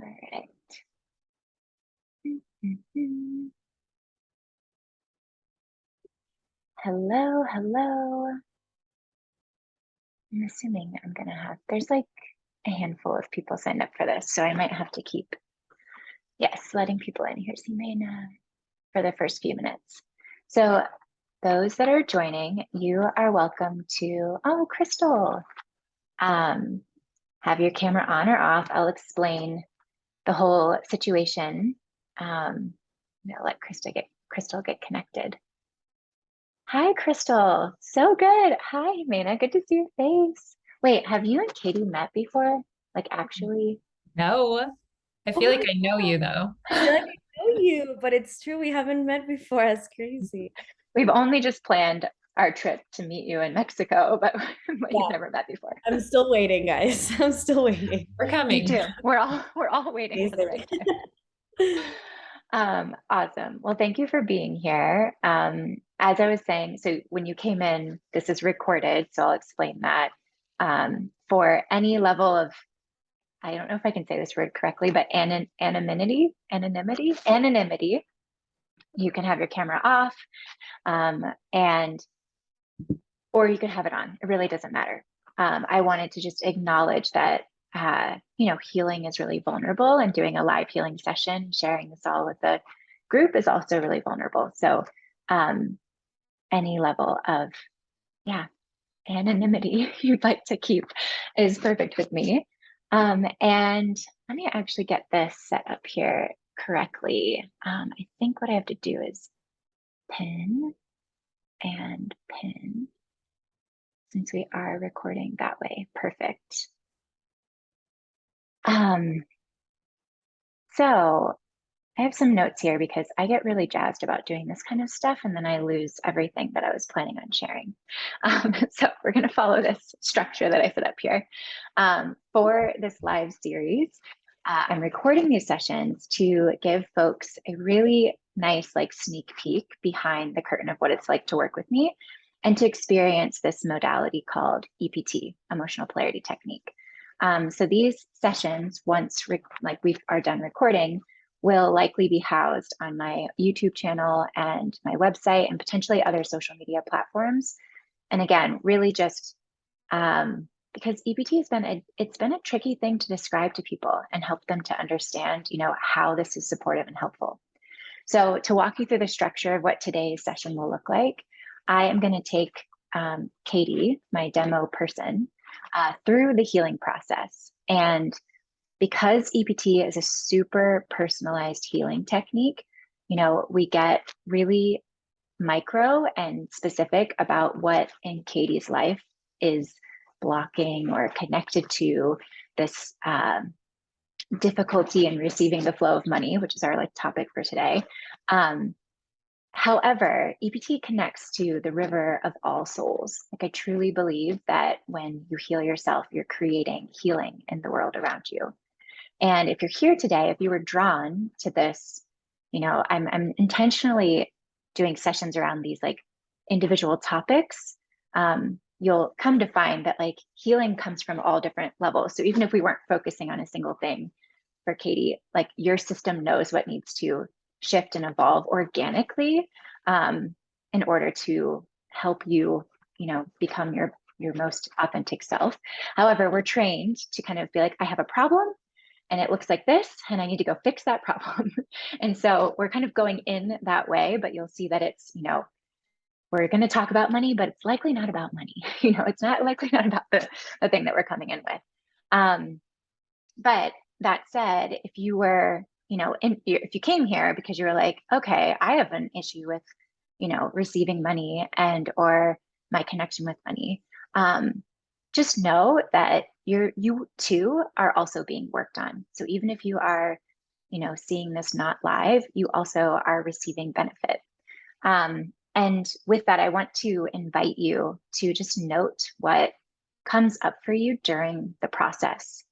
All right. Mhm. Hello, hello. I'm assuming I'm gonna have, there's like a handful of people signed up for this, so I might have to keep, yes, letting people in. Here's Humana for the first few minutes. So those that are joining, you are welcome to, oh, Crystal, um, have your camera on or off. I'll explain the whole situation. I'll let Crystal get connected. Hi, Crystal. So good. Hi, Mana. Good to see your face. Wait, have you and Katie met before? Like actually? No, I Oh feel like my I know you though. I feel like I know you, but it's true. We haven't met before. That's crazy. We've only just planned our trip to meet you in Mexico, but, but you've Yeah, never met before. I'm still waiting, guys. I'm still waiting. We're Me coming. too. We're all waiting for the right time. Awesome. Well, thank you for being here. As I was saying, so when you came in, this is recorded, so I'll explain that. For any level of, I don't know if I can say this word correctly, but anonymity, you can have your camera off, and or you could have it on. It really doesn't matter. I wanted to just acknowledge that healing is really vulnerable, and doing a live healing session, sharing this all with the group is also really vulnerable. So any level of, yeah, anonymity you'd like to keep is perfect with me. And let me actually get this set up here correctly. I think what I have to do is pin and pin, since we are recording that way. Perfect. So I have some notes here because I get really jazzed about doing this kind of stuff, and then I lose everything that I was planning on sharing. So we're going to follow this structure that I set up here. For this live series, I'm recording these sessions to give folks a really nice sneak peek behind the curtain of what it's like to work with me and to experience this modality called EPT, Emotional Polarity Technique. So these sessions, once we are done recording, will likely be housed on my YouTube channel and my website and potentially other social media platforms. And again, really just because EPT has been a tricky thing to describe to people and help them to understand, how this is supportive and helpful. So to walk you through the structure of what today's session will look like, I am going to take Katie, my demo person, through the healing process. And because EPT is a super personalized healing technique, we get really micro and specific about what in Katie's life is blocking or connected to this difficulty in receiving the flow of money, which is our topic for today. However, EPT connects to the river of all souls. I truly believe that when you heal yourself, you're creating healing in the world around you. And if you're here today, if you were drawn to this, I'm intentionally doing sessions around these individual topics. You'll come to find that healing comes from all different levels. So even if we weren't focusing on a single thing for Katie, your system knows what needs to shift and evolve organically in order to help you, become your most authentic self. However, we're trained to kind of be like, I have a problem and it looks like this, and I need to go fix that problem. And so we're kind of going in that way, but you'll see that it's, we're going to talk about money, but it's likely not about money. It's not likely not about the thing that we're coming in with. But that said, if you were, if you came here because you were like, okay, I have an issue with, receiving money and or my connection with money, just know that you too are also being worked on. So even if you are, seeing this not live, you also are receiving benefit. And with that, I want to invite you to just note what comes up for you during the process.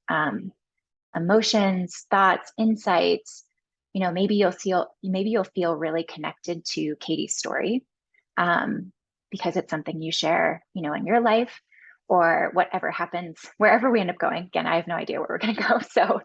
Emotions, thoughts, insights. Maybe you'll feel really connected to Katie's story because it's something you share, in your life, or whatever happens, wherever we end up going. Again, I have no idea where we're going to go. So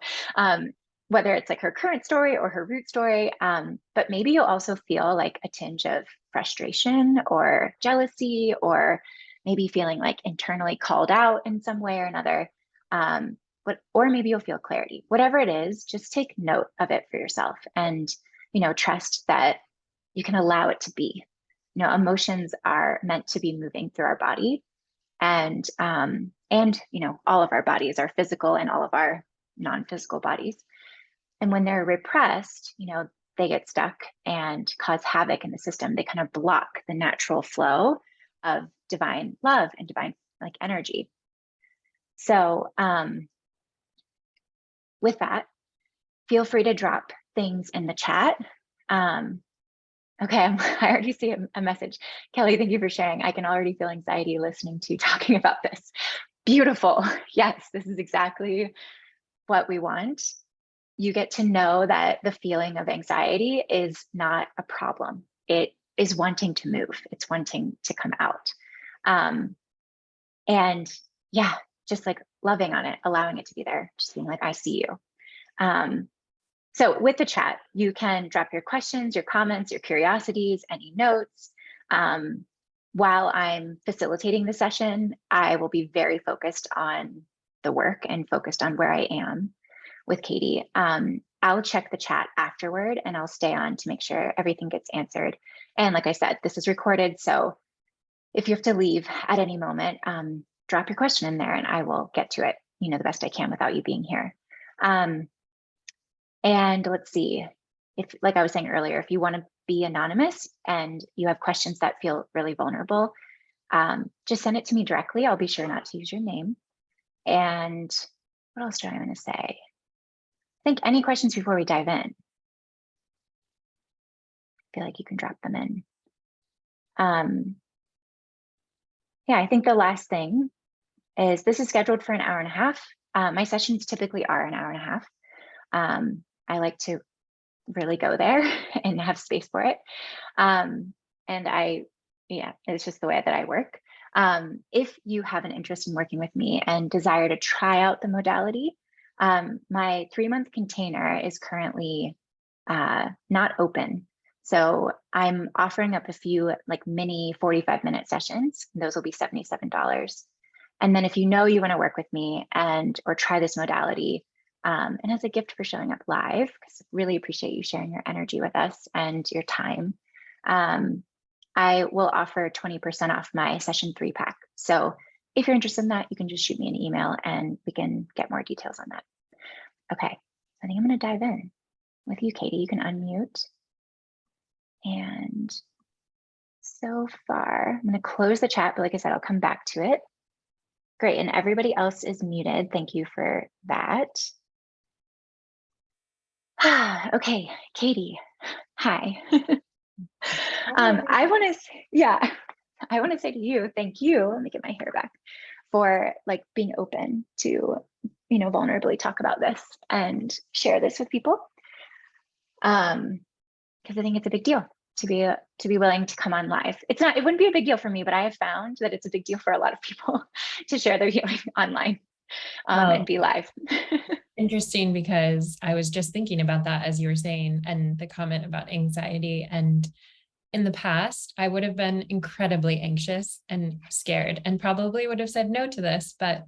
whether it's like her current story or her root story. But maybe you'll also feel like a tinge of frustration or jealousy, or maybe feeling like internally called out in some way or another. Or maybe you'll feel clarity. Whatever it is, just take note of it for yourself, and trust that you can allow it to be. Emotions are meant to be moving through our body, and all of our bodies, our physical and all of our non-physical bodies. And when they're repressed, they get stuck and cause havoc in the system. They kind of block the natural flow of divine love and divine like energy. So with that, feel free to drop things in the chat. Okay, I already see a message. Kelly, thank you for sharing. I can already feel anxiety listening to you talking about this. Beautiful. Yes, this is exactly what we want. You get to know that the feeling of anxiety is not a problem. It is wanting to move. It's wanting to come out. And yeah, just like loving on it, allowing it to be there, just being like, I see you. So with the chat, you can drop your questions, your comments, your curiosities, any notes. While I'm facilitating the session, I will be very focused on the work and focused on where I am with Katie. I'll check the chat afterward, and I'll stay on to make sure everything gets answered. And like I said, this is recorded, so if you have to leave at any moment, drop your question in there and I will get to it, the best I can without you being here. And let's see, if, like I was saying earlier, if you want to be anonymous and you have questions that feel really vulnerable, just send it to me directly. I'll be sure not to use your name. And what else do I want to say? I think any questions before we dive in? I feel like you can drop them in. Yeah, I think the last thing is this is scheduled for an hour and a half. My sessions typically are an hour and a half. I like to really go there and have space for it. And it's just the way that I work. If you have an interest in working with me and desire to try out the modality, my 3-month container is currently not open. So I'm offering up a few like mini 45-minute sessions. Those will be $77. And then if you want to work with me or try this modality, and as a gift for showing up live, because I really appreciate you sharing your energy with us and your time, I will offer 20% off my session 3-pack. So if you're interested in that, you can just shoot me an email and we can get more details on that. Okay, I think I'm going to dive in with you, Katie. You can unmute. And so far, I'm going to close the chat, but like I said, I'll come back to it. Great, and everybody else is muted. Thank you for that. Okay, Katie, hi. I want to say to you, thank you. Let me get my hair back, for like being open to, vulnerably talk about this and share this with people. Because I think it's a big deal to be willing to come on live. It wouldn't be a big deal for me, but I have found that it's a big deal for a lot of people to share their healing online and be live. Interesting, because I was just thinking about that as you were saying, and the comment about anxiety. And in the past, I would have been incredibly anxious and scared and probably would have said no to this. But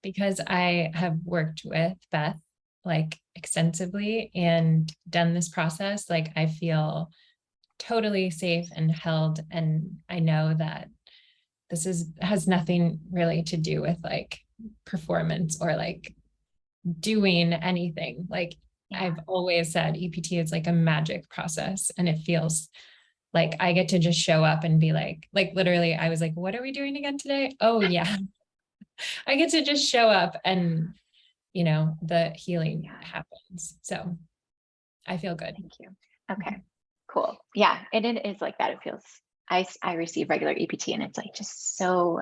because I have worked with Beth like extensively and done this process, like I feel totally safe and held. And I know that this has nothing really to do with like performance or like doing anything. Like I've always said, EPT is like a magic process, and it feels like I get to just show up and be like literally, I was like, what are we doing again today? Oh yeah. I get to just show up and, the healing happens. So I feel good. Thank you. Okay, cool. Yeah, and it is like that. It feels, I receive regular EPT and it's like just so,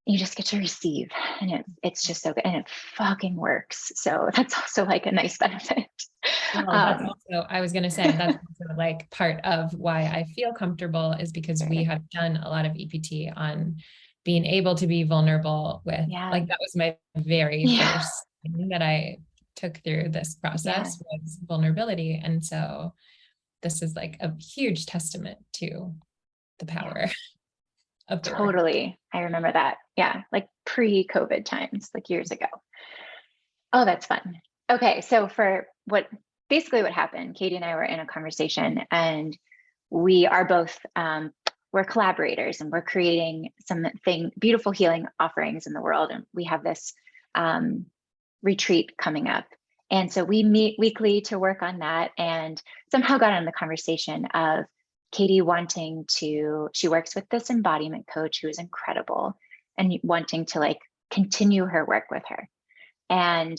you just get to receive, and it's just so good, and it fucking works. So that's also like a nice benefit. Well, that's also, I was going to say, that's also like part of why I feel comfortable is because we have done a lot of EPT on being able to be vulnerable with, like, that was my very first thing that I took through this process was vulnerability. And so this is like a huge testament to the power of the work. Totally. I remember that. Yeah. Like pre-COVID times, like years ago. Oh, that's fun. Okay. So for basically what happened, Katie and I were in a conversation, and we are both, we're collaborators, and we're creating beautiful healing offerings in the world. And we have this retreat coming up. And so we meet weekly to work on that, and somehow got on the conversation of Katie she works with this embodiment coach who is incredible, and wanting to like continue her work with her. And,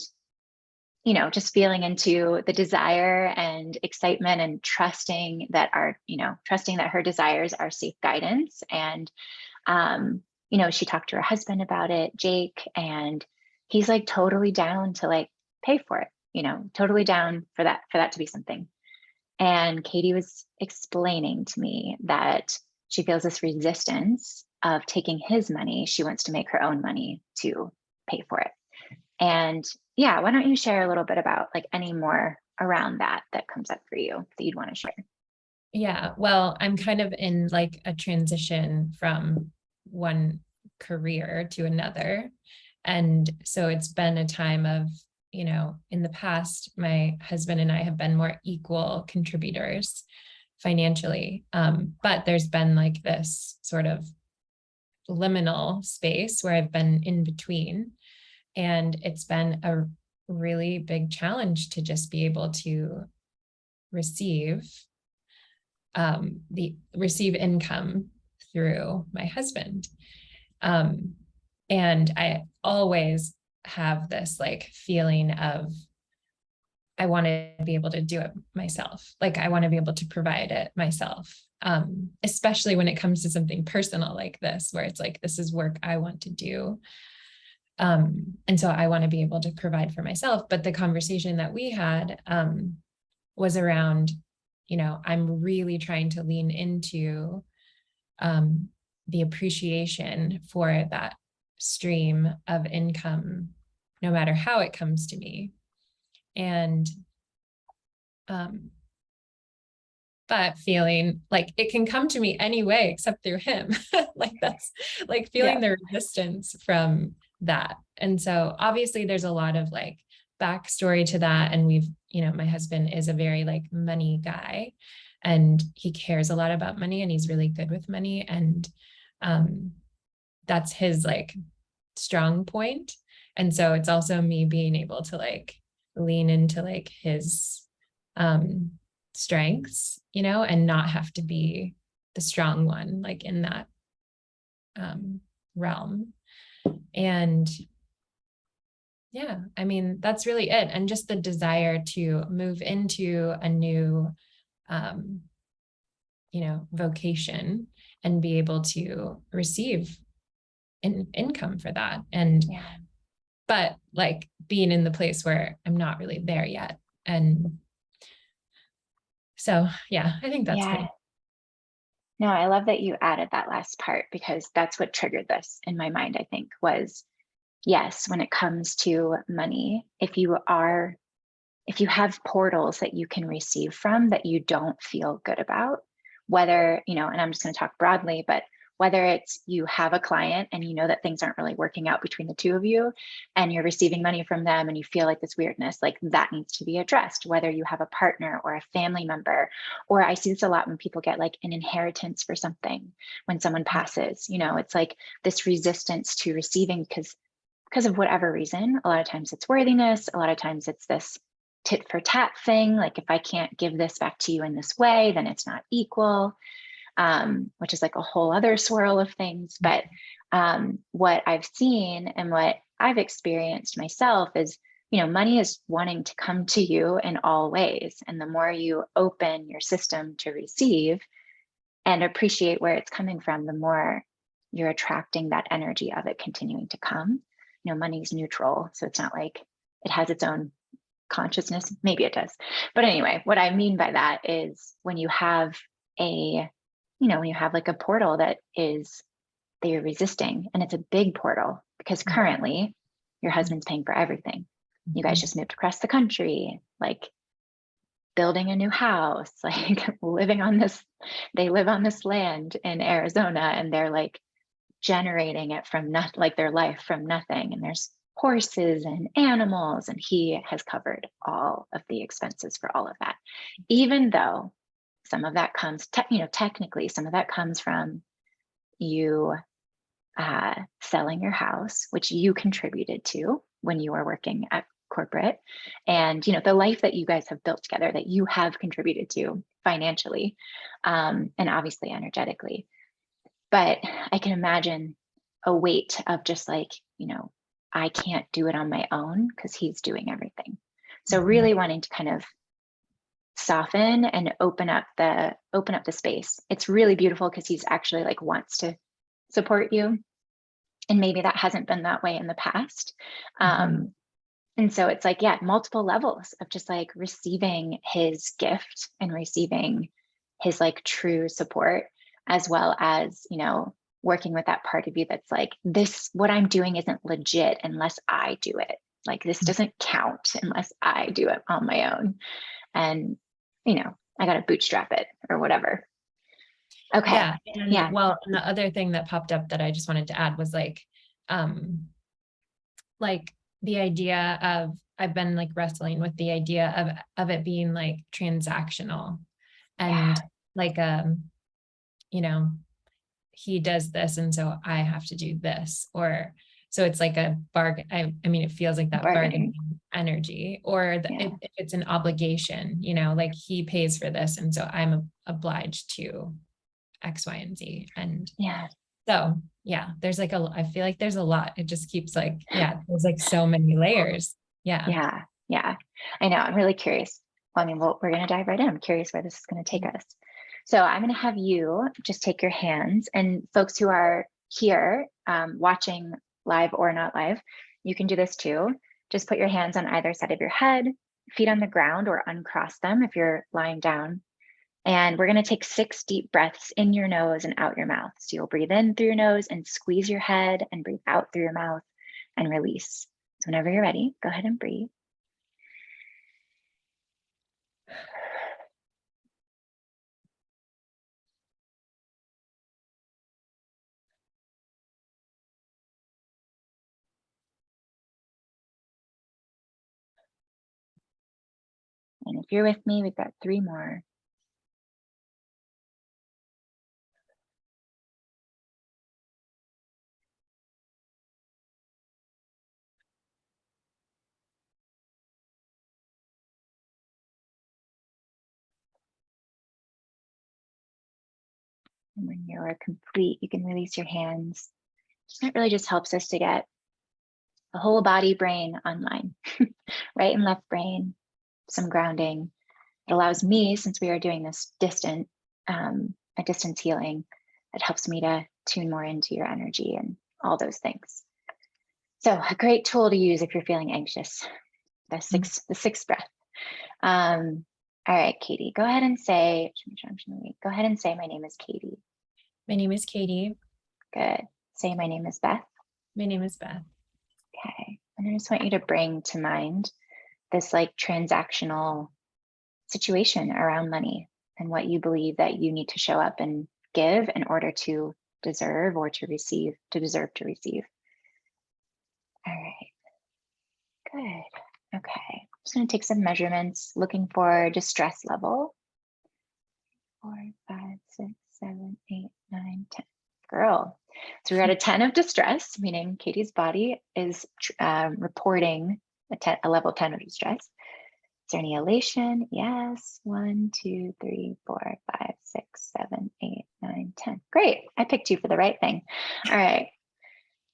just feeling into the desire and excitement, and trusting that her desires are safe guidance. And, she talked to her husband about it, Jake, and he's like totally down to like pay for it, totally down for that to be something. And Katie was explaining to me that she feels this resistance of taking his money. She wants to make her own money to pay for it. And yeah, why don't you share a little bit about like any more around that comes up for you that you'd want to share? Yeah, well, I'm kind of in like a transition from one career to another. And so it's been a time of, in the past, my husband and I have been more equal contributors financially. But there's been like this sort of liminal space where I've been in between. And it's been a really big challenge to just be able to receive income through my husband. And I always have this like feeling of, I want to be able to do it myself. Like I want to be able to provide it myself. Especially when it comes to something personal like this, where it's like, this is work I want to do. And so I want to be able to provide for myself. But the conversation that we had was around, I'm really trying to lean into the appreciation for that stream of income, no matter how it comes to me. And, but feeling like it can come to me anyway, except through him. Like that's like feeling the resistance from that. And so obviously there's a lot of like backstory to that. And my husband is a very like money guy, and he cares a lot about money, and he's really good with money. And that's his like strong point. And so it's also me being able to like lean into like his strengths, and not have to be the strong one, like in that realm. And yeah, I mean, that's really it. And just the desire to move into a new, vocation, and be able to receive income for that. And, but like being in the place where I'm not really there yet. And so, yeah, I think that's pretty. No, I love that you added that last part, because that's what triggered this in my mind, I think, was yes, when it comes to money, if you have portals that you can receive from that you don't feel good about, whether, and I'm just going to talk broadly, but whether it's you have a client and you know that things aren't really working out between the two of you, and you're receiving money from them and you feel like this weirdness, like that needs to be addressed. Whether you have a partner or a family member, or I see this a lot when people get like an inheritance for something, when someone passes, it's like this resistance to receiving because of whatever reason. A lot of times it's worthiness. A lot of times it's this tit for tat thing. Like if I can't give this back to you in this way, then it's not equal. Which is like a whole other swirl of things. But what I've seen and what I've experienced myself is, money is wanting to come to you in all ways. And the more you open your system to receive and appreciate where it's coming from, the more you're attracting that energy of it continuing to come. Money is neutral. So it's not like it has its own consciousness. Maybe it does. But anyway, what I mean by that is when you have like a portal that you're resisting, and it's a big portal because currently your husband's paying for everything. You guys just moved across the country, like building a new house, like living on this, they live on this land in Arizona and they're like generating it from nothing, like their life from nothing. And there's horses and animals, and he has covered all of the expenses for all of that. Even though some of that comes, technically, some of that comes from you selling your house, which you contributed to when you were working at corporate, and the life that you guys have built together that you have contributed to financially, and obviously energetically. But I can imagine a weight of just like, I can't do it on my own because he's doing everything. So really wanting to kind of soften and open up the space. It's really beautiful because he's actually like wants to support you. And maybe that hasn't been that way in the past. And so it's like, yeah, multiple levels of just like receiving his gift and receiving his like true support, as well as, working with that part of you that's like, this, what I'm doing isn't legit unless I do it. Like, this doesn't count unless I do it on my own. And, I got to bootstrap it or whatever. Okay. Yeah. And yeah. Well, and the other thing that popped up that I just wanted to add was like the idea of, I've been like wrestling with the idea of it being like transactional and like, he does this and so I have to do this, or so it's like a bargain. I mean, it feels like that bargaining energy, or if it's an obligation, like he pays for this and so I'm obliged to X, Y, and Z. And so there's like I feel like there's a lot. It just keeps like, there's like so many layers. Yeah. I know. I'm really curious. Well, I mean, we're going to dive right in. I'm curious where this is going to take us. So I'm going to have you just take your hands, and folks who are here watching live or not live, you can do this too. Just put your hands on either side of your head, feet on the ground, or uncross them if you're lying down. And we're going to take 6 deep breaths in your nose and out your mouth. So you'll breathe in through your nose and squeeze your head, and breathe out through your mouth and release. So whenever you're ready, go ahead and breathe. And if you're with me, we've got 3 more. And when you're complete, you can release your hands. That really just helps us to get the whole body brain online, right and left brain, some grounding. It allows me, since we are doing this a distance healing, it helps me to tune more into your energy and all those things. So a great tool to use if you're feeling anxious, the sixth breath. All right, Katie, go ahead and say, my name is Katie. My name is Katie. Good. Say, my name is Beth. My name is Beth. Okay. And I just want you to bring to mind this like transactional situation around money and what you believe that you need to show up and give in order to deserve or to receive, to deserve to receive. All right. Good. Okay. I'm just going to take some measurements, looking for distress level. 4, 5, 6, 7, 8, 9, 10. Girl. So we're at a 10 of distress, meaning Katie's body is reporting a level 10 of distress. Is there any elation? Yes. 1, 2, 3, 4, 5, 6, 7, 8, 9, 10. Great. I picked you for the right thing. All right.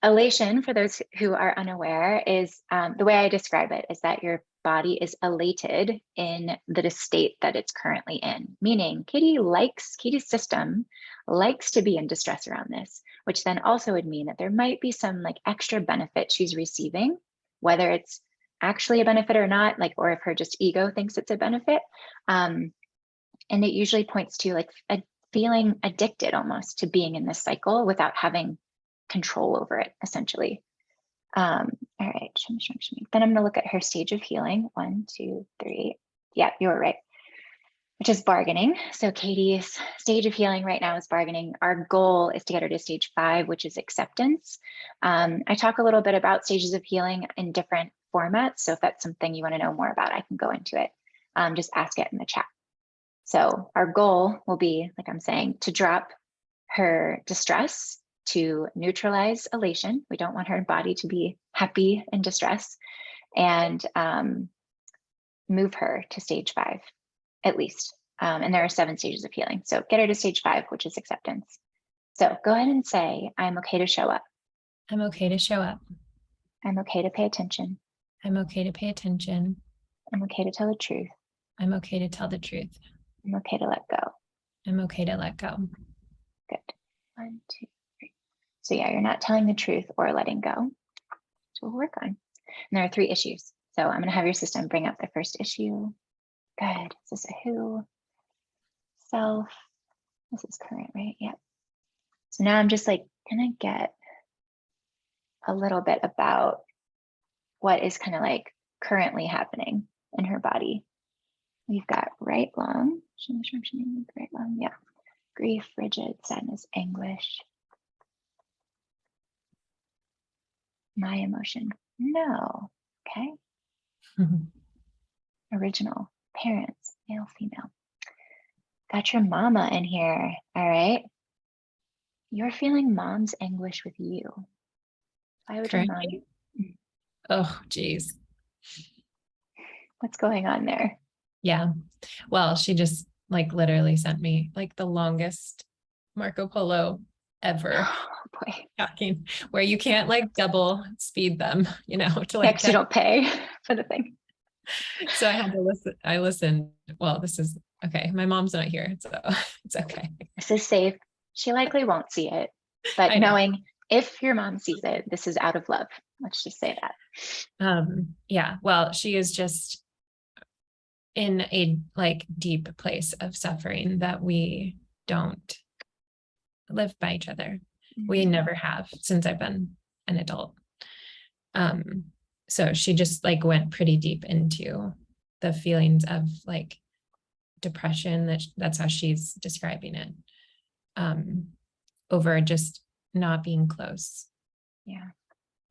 Elation, for those who are unaware, is the way I describe it is that your body is elated in the state that it's currently in, meaning Katie's system likes to be in distress around this, which then also would mean that there might be some like extra benefit she's receiving, whether it's actually a benefit or not, like, or if her just ego thinks it's a benefit. And it usually points to like a feeling addicted almost to being in this cycle without having control over it, essentially. All right. Then I'm going to look at her stage of healing. 1, 2, 3. Yeah, you were right. Which is bargaining. So Katie's stage of healing right now is bargaining. Our goal is to get her to stage 5, which is acceptance. I talk a little bit about stages of healing in different formats. So if that's something you want to know more about, I can go into it. Just ask it in the chat. So our goal will be, like I'm saying, to drop her distress, to neutralize elation. We don't want her body to be happy in distress, and move her to stage 5, at least. And there are 7 stages of healing. So get her to stage 5, which is acceptance. So go ahead and say, I'm okay to show up. I'm okay to show up. I'm okay to pay attention. I'm okay to pay attention. I'm okay to tell the truth. I'm okay to tell the truth. I'm okay to let go. I'm okay to let go. Good. 1, 2, 3. So yeah, you're not telling the truth or letting go. So we'll work on. And there are 3 issues. So I'm going to have your system bring up the first issue. Good. Is this a who? Self. This is current, right? Yep. So now I'm just like gonna get a little bit about what is kind of like currently happening in her body. We've got right lung, right lung, yeah. Grief, rigid, sadness, anguish. My emotion, no. Okay. Original, parents, male, female. Got your mama in here. All right. You're feeling mom's anguish with you. Why would your mom? Currently? Oh, geez. What's going on there? Yeah. Well, she just like literally sent me like the longest Marco Polo ever Oh boy. talking, where you can't like double speed them, to Yeah, like because you don't pay for the thing. So I had to listen. I listened. Well, this is okay. My mom's not here, so it's okay. This is safe. She likely won't see it, but I know. knowing if your mom sees it, this is out of love. Let's just say that. Yeah. Well, she is just in a like deep place of suffering that we don't live by each other. We never have since I've been an adult. So she just like went pretty deep into the feelings of like depression. That's how she's describing it. Over just not being close. Yeah.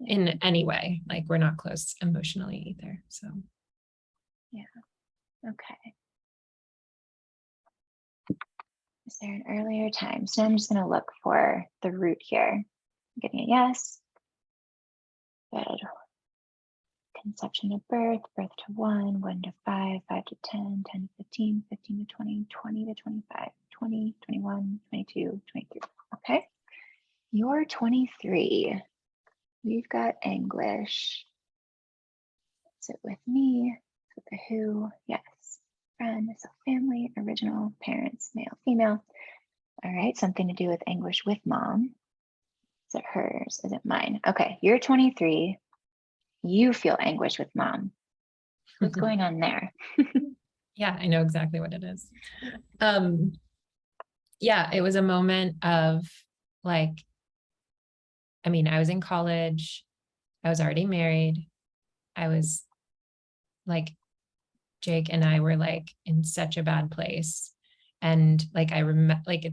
In any way. Like we're not close emotionally either. So yeah. Okay. Is there an earlier time? So I'm just going to look for the root here. I'm getting a yes. Good. Conception to birth, birth to 1, 1 to 5, 5 to 10, 10 to 15, 15 to 20, 20 to 25, 20, 21, 22, 23. Okay. You're 23. We've got anguish. Sit with me. With the who. Yes. Friend. So family. Original. Parents. Male. Female. All right. Something to do with anguish with mom. Is it hers? Is it mine? Okay. You're 23. You feel anguish with mom. What's going on there? Yeah, I know exactly what it is. Yeah, it was a moment of like, I mean, I was in college. I was already married. I was like, Jake and I were like in such a bad place. And like, I remember, like,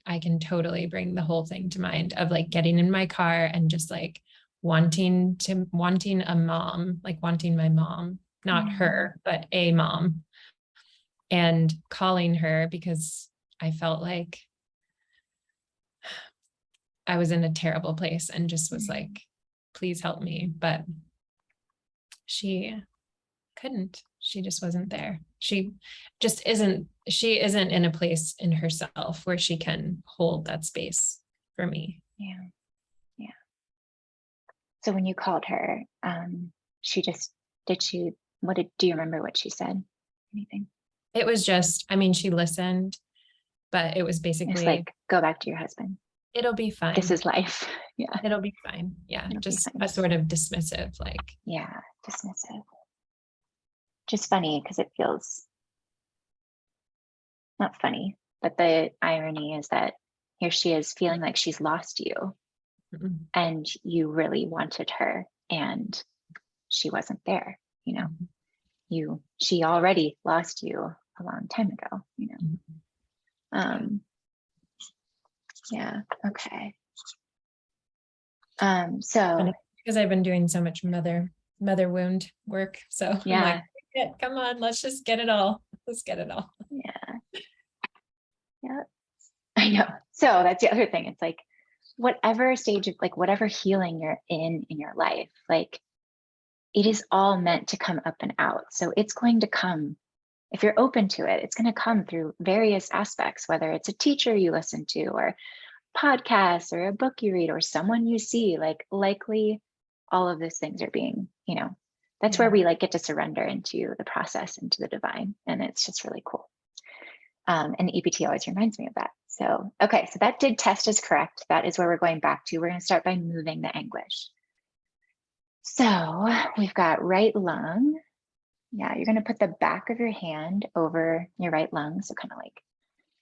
I can totally bring the whole thing to mind of like getting in my car and just like wanting a mom, like wanting my mom, not her, but a mom, and calling her because I felt like I was in a terrible place and just was like, please help me. But she couldn't. She just wasn't there. She isn't in a place in herself where she can hold that space for me. Yeah. Yeah. So when you called her, do you remember what she said? Anything? It was just, I mean, she listened, but it was basically it's like, go back to your husband. It'll be fine. This is life. Yeah. It'll be fine. Yeah. It'll just fine. a sort of dismissive, like. Yeah. Dismissive. Just funny because it feels not funny, but the irony is that here she is feeling like she's lost you. and you really wanted her and she wasn't there, she already lost you a long time ago, yeah. Okay. So because I've been doing so much mother wound work, so yeah, I'm like, come on, let's just get it all. Let's get it all. Yeah, I know. So that's the other thing. It's like whatever stage of whatever healing you're in your life, it is all meant to come up and out. So it's going to come, if you're open to it, it's going to come through various aspects, whether it's a teacher you listen to or podcasts or a book you read or someone you see. Likely all of those things are being, that's where we get to surrender into the process, into the divine. And it's just really cool. And EPT always reminds me of that. So, okay, so that did test as correct. That is where we're going back to. We're going to start by moving the anguish. So we've got right lung. Yeah, you're going to put the back of your hand over your right lung. So kind of like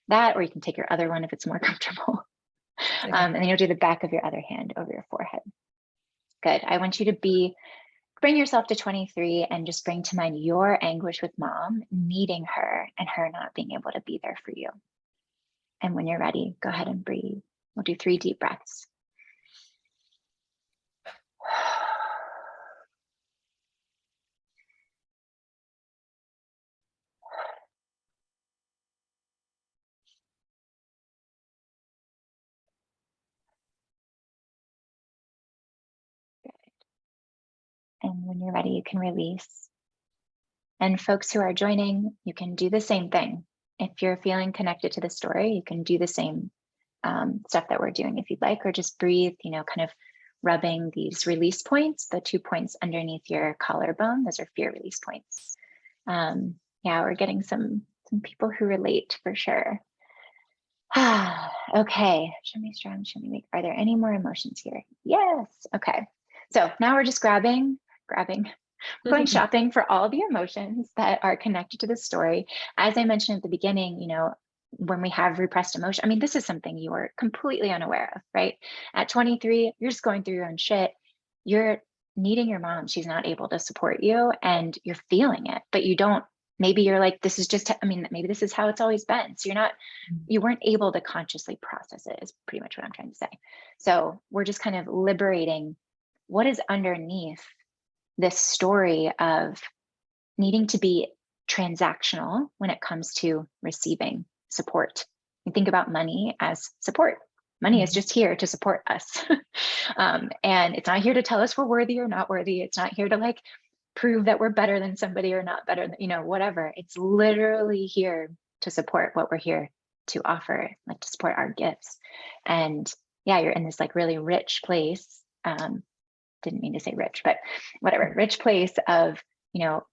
that, or you can take your other one if it's more comfortable. Okay. And then you'll do the back of your other hand over your forehead. Good. I want you to bring yourself to 23 and just bring to mind your anguish with mom, needing her and her not being able to be there for you. And when you're ready, go ahead and breathe. We'll do 3 deep breaths. And when you're ready, you can release. And folks who are joining, you can do the same thing. If you're feeling connected to the story, you can do the same stuff that we're doing if you'd like, or just breathe, kind of rubbing these release points, the 2 points underneath your collarbone. Those are fear release points. Yeah, we're getting some people who relate for sure. Okay, show me strong, show me weak. Are there any more emotions here? Yes. Okay. So now we're just grabbing, going shopping for all the emotions that are connected to the story. As I mentioned at the beginning, when we have repressed emotion, I mean, this is something you are completely unaware of, right? At 23, you're just going through your own shit. You're needing your mom. She's not able to support you and you're feeling it, but you don't, maybe you're like, this is just, maybe this is how it's always been. So you weren't able to consciously process it is pretty much what I'm trying to say. So we're just kind of liberating what is underneath this story of needing to be transactional when it comes to receiving support. You think about money as support. Money is just here to support us. And it's not here to tell us we're worthy or not worthy. It's not here to prove that we're better than somebody or not better than, whatever. It's literally here to support what we're here to offer, to support our gifts. And yeah, you're in this really rich place. Didn't mean to say rich, but whatever, rich place of,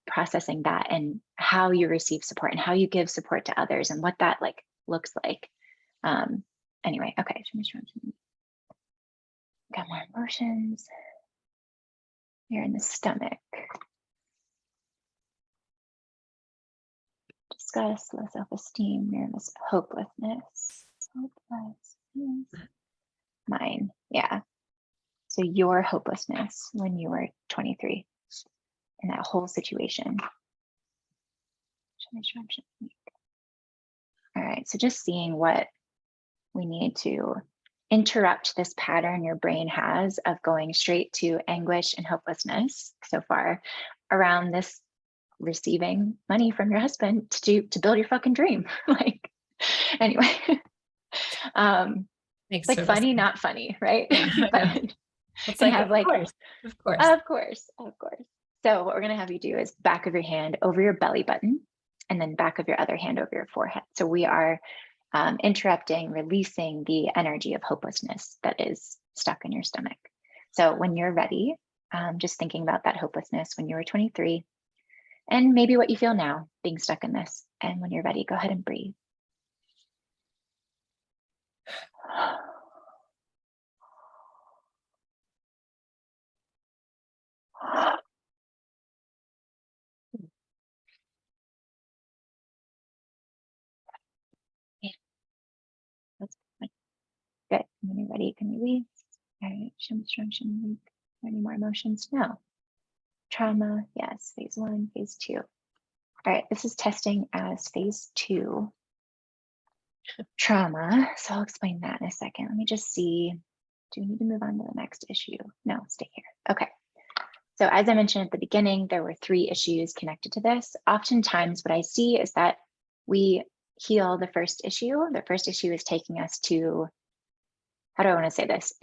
processing that and how you receive support and how you give support to others and what that looks like. Anyway, okay. Got more emotions. You're in the stomach. Disgust, low self-esteem, nervous, hopelessness. Mine, yeah. So your hopelessness when you were 23 in that whole situation. All right, so just seeing what we need to interrupt this pattern your brain has of going straight to anguish and hopelessness so far around this receiving money from your husband to build your fucking dream. Anyway, Makes it's funny, sense. not funny, right? Yeah, But it's have of course. Of course. So what we're going to have you do is back of your hand over your belly button and then back of your other hand over your forehead. So we are interrupting, releasing the energy of hopelessness that is stuck in your stomach. So when you're ready, just thinking about that hopelessness when you were 23 and maybe what you feel now being stuck in this. And when you're ready, go ahead and breathe. Yeah, that's good. When you're ready, you can release. Okay, weak. Any more emotions? No. Trauma, yes, phase 1, phase 2. All right, this is testing as phase 2 trauma. So I'll explain that in a second. Let me just see. Do we need to move on to the next issue? No, stay here. Okay. So as I mentioned at the beginning, there were 3 issues connected to this. Oftentimes what I see is that we heal the first issue. The first issue is taking us to, how do I want to say this?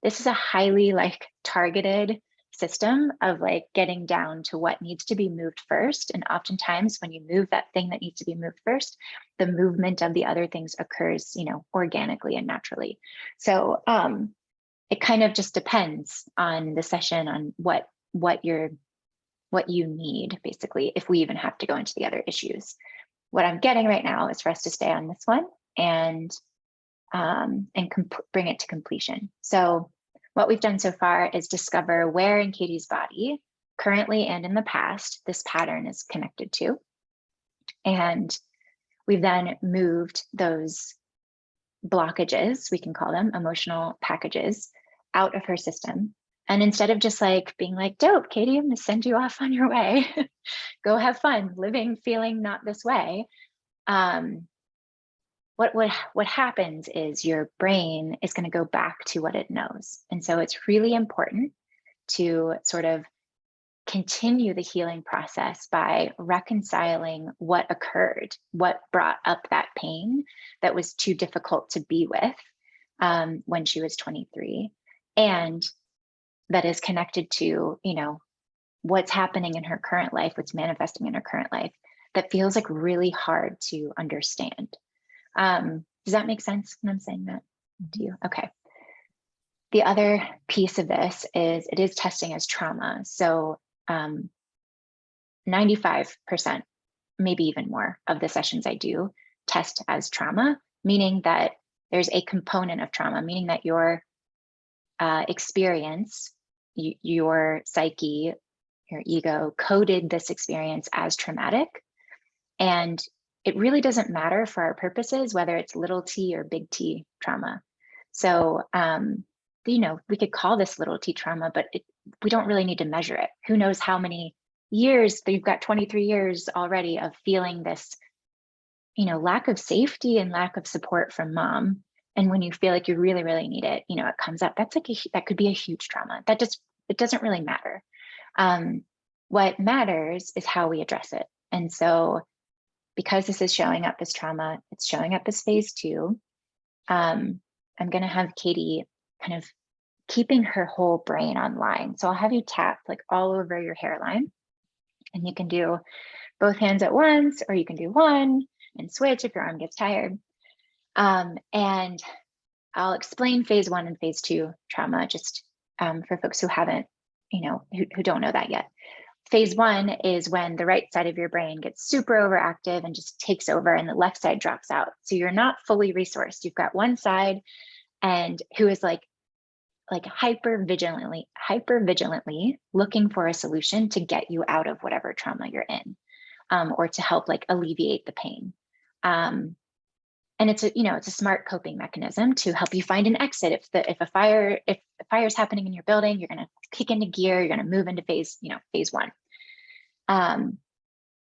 This is a highly like targeted system of like getting down to what needs to be moved first. And oftentimes when you move that thing that needs to be moved first, the movement of the other things occurs, organically and naturally. So it kind of just depends on the session, on what you need, basically, if we even have to go into the other issues. What I'm getting right now is for us to stay on this one and bring it to completion. So what we've done so far is discover where in Katie's body, currently and in the past, this pattern is connected to. And we've then moved those blockages, we can call them emotional packages, out of her system. And instead of just like being like, dope, Katie, I'm gonna send you off on your way, go have fun living, feeling not this way. What happens is your brain is going to go back to what it knows. And so it's really important to sort of continue the healing process by reconciling what occurred, what brought up that pain that was too difficult to be with when she was 23. And that is connected to, what's happening in her current life, what's manifesting in her current life that feels like really hard to understand. Does that make sense when I'm saying that to you? Okay. The other piece of this is it is testing as trauma. So 95%, maybe even more of the sessions I do test as trauma, meaning that there's a component of trauma, meaning that your experience, your psyche, your ego coded this experience as traumatic. And it really doesn't matter for our purposes, whether it's little t or big T trauma. So, we could call this little t trauma, but we don't really need to measure it. Who knows how many years, you've got 23 years already of feeling this, lack of safety and lack of support from mom. And when you feel like you really, really need it, it comes up. That's like that could be a huge trauma. It doesn't really matter. What matters is how we address it. And so, because this is showing up as trauma, it's showing up as phase 2. I'm going to have Katie kind of keeping her whole brain online. So I'll have you tap like all over your hairline, and you can do both hands at once, or you can do one and switch if your arm gets tired. And I'll explain phase 1 and phase 2 trauma just for folks who haven't, who don't know that yet. Phase 1 is when the right side of your brain gets super overactive and just takes over, and the left side drops out. So you're not fully resourced. You've got one side and who is like hyper vigilantly looking for a solution to get you out of whatever trauma you're in, or to help like alleviate the pain. And it's a smart coping mechanism to help you find an exit. If a fire is happening in your building, you're going to kick into gear. You're going to move into phase 1.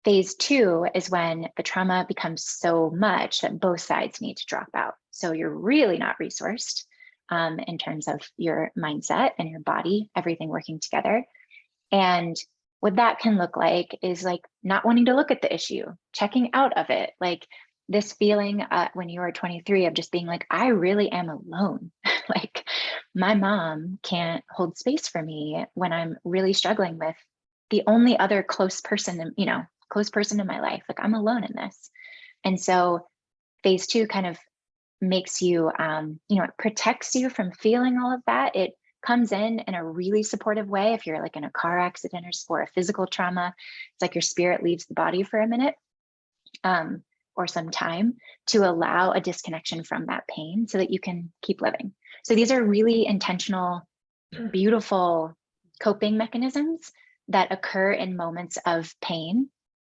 Phase 2 is when the trauma becomes so much that both sides need to drop out. So you're really not resourced in terms of your mindset and your body, everything working together. And what that can look like is like not wanting to look at the issue, checking out of it, like this feeling when you were 23 of just being like, I really am alone. Like my mom can't hold space for me when I'm really struggling with the only other close person in my life. Like I'm alone in this. And so phase 2 kind of makes you, it protects you from feeling all of that. It comes in a really supportive way. If you're like in a car accident or a physical trauma, it's like your spirit leaves the body for a minute. Or some time to allow a disconnection from that pain so that you can keep living. So these are really intentional, beautiful coping mechanisms that occur in moments of pain.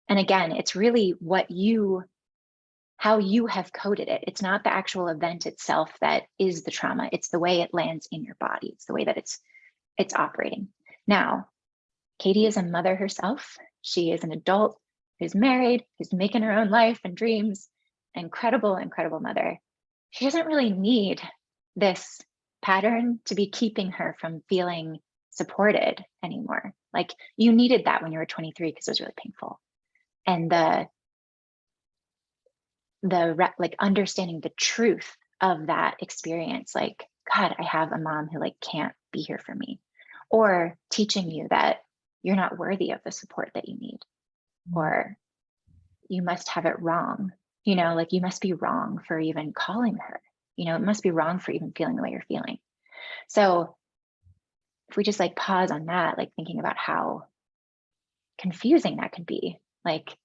And again, it's really what you how you have coded it. It's not the actual event itself that is the trauma. It's the way it lands in your body. It's the way that it's operating. Now, Katie is a mother herself. She is an adult who's married, who's making her own life and dreams. Incredible, incredible mother. She doesn't really need this pattern to be keeping her from feeling supported anymore. Like, you needed that when you were 23 because it was really painful. And like understanding the truth of that experience, like, God, I have a mom who like can't be here for me, or teaching you that you're not worthy of the support that you need, or you must have it wrong, like you must be wrong for even calling her, it must be wrong for even feeling the way you're feeling. So if we just like pause on that, like thinking about how confusing that could be, like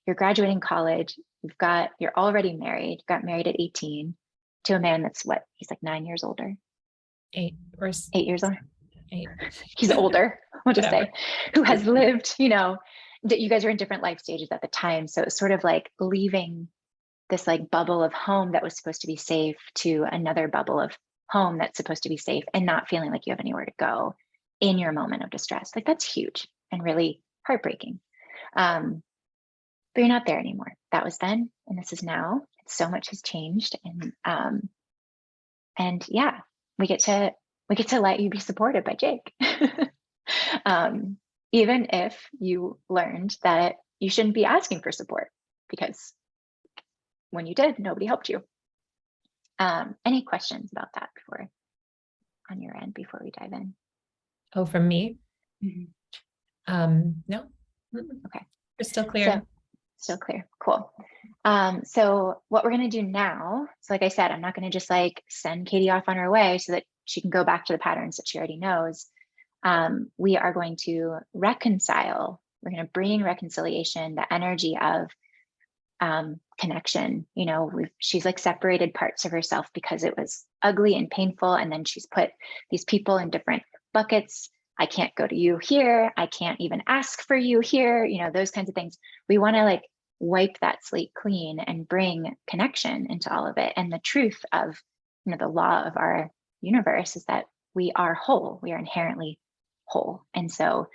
you're graduating college, you're already married, got married at 18 to a man that's what, he's like 9 years older. 8 or 8 years older. 8. He's older, we'll just Whatever. say, who has lived, that you guys are in different life stages at the time. So it's sort of like leaving this like bubble of home that was supposed to be safe to another bubble of home that's supposed to be safe, and not feeling like you have anywhere to go in your moment of distress. Like, that's huge and really heartbreaking. But you're not there anymore. That was then, and this is now. So much has changed, and yeah, we get to let you be supported by Jake. Even if you learned that you shouldn't be asking for support, because when you did, nobody helped you. Any questions about that on your end before we dive in? Oh, from me? Mm-hmm. No. Okay. We're still clear. Still clear. Cool. So what we're going to do now, so like I said, I'm not going to just like send Katie off on her way so that she can go back to the patterns that she already knows. We are going to reconcile. We're going to bring reconciliation, the energy of connection. She's like separated parts of herself because it was ugly and painful. And then she's put these people in different buckets. I can't go to you here. I can't even ask for you here. Those kinds of things. We want to like wipe that slate clean and bring connection into all of it. And the truth of, the law of our universe is that we are whole. We are inherently whole. And so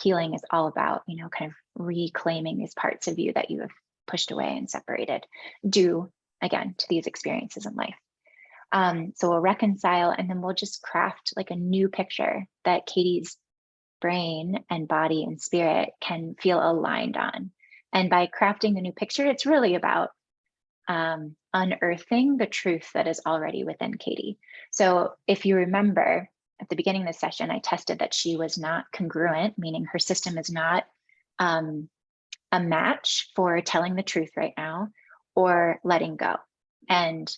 healing is all about, kind of reclaiming these parts of you that you have pushed away and separated due, again, to these experiences in life. So we'll reconcile, and then we'll just craft like a new picture that Katie's brain and body and spirit can feel aligned on. And by crafting the new picture, it's really about unearthing the truth that is already within Katie. So if you remember at the beginning of the session, I tested that she was not congruent, meaning her system is not a match for telling the truth right now or letting go. And